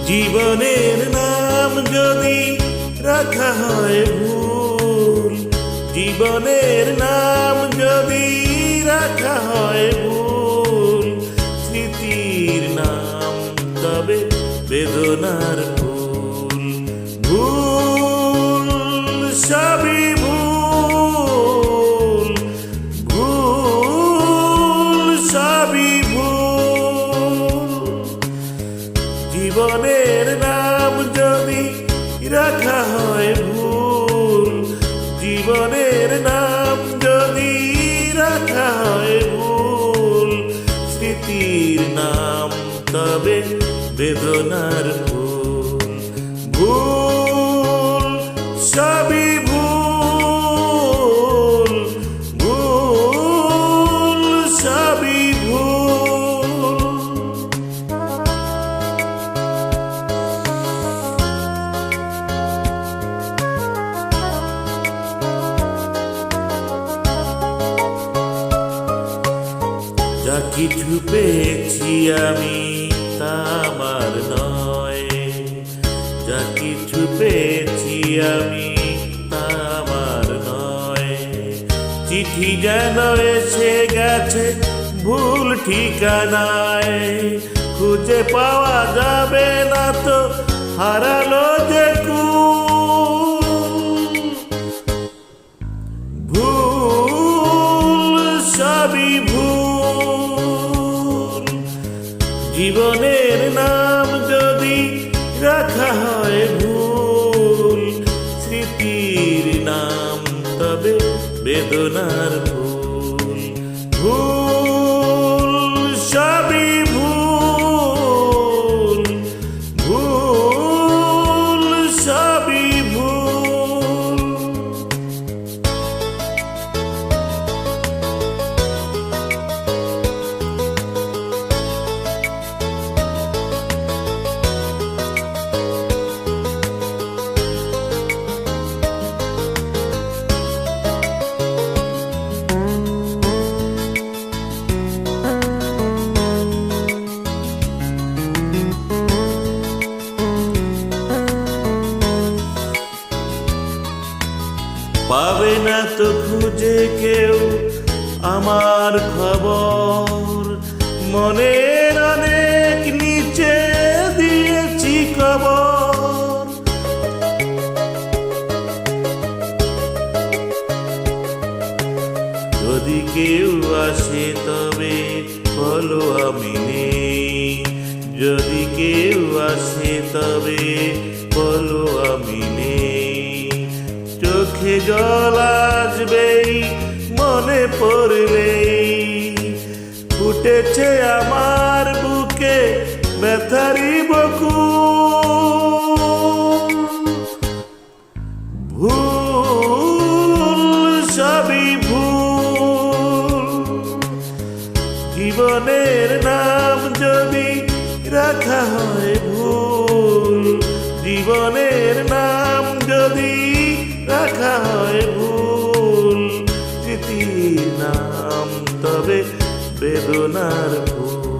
জীবনের নাম যদি রাখা হয় ভুল, জীবনের নাম যদি রাখা হয় ভুল, স্মৃতির নাম তবে বেদনার ফুল। ভুল সবই ভুল, ভুল সবই ভুল। জীবনের নাম যদি রাখা হয় ভুল, জীবনের নাম যদি রাখা হয় ভুল, স্মৃতির নাম তবে বেদনার ফুল। ভুল সবই ভুল, ভুল সবই ভুল। যা কিছু পেয়েছি আমি তা আমার নয়, যা কিছু পেয়েছি আমি তা আমার নয়। চিঠি যেন এসে গেছে ভুল ঠিকানায়, খুঁজে পাওয়া যাবে না তো হারালো যে কুল। ভুল সবই ভুল, জীবনের নাম যদি রাখা হয় ভুল, স্মৃতির নাম তবে বেদনার ফুল। ভুল সবই ভুল, ভুল সবই ভুল। পাবে না তো খুঁজে কেউ আমার খবর, মনের অনেক নিচে দিয়েছি কবর। যদি কেউ আসে তবে বলো আমি নেই, যদি কেউ আসে তবে বলো আমি নেই। চোখে জল আসবেই মনে পড়লেই, ফুটেছে আমার বুকে ব্যথারি বকুল। ভুল সবই ভুল, জীবনের নাম যদি রাখা হয় ভুল, জীবনের নাম যদি রাখা হয় ভুল, স্মৃতির নাম তবে বেদনার ফুল।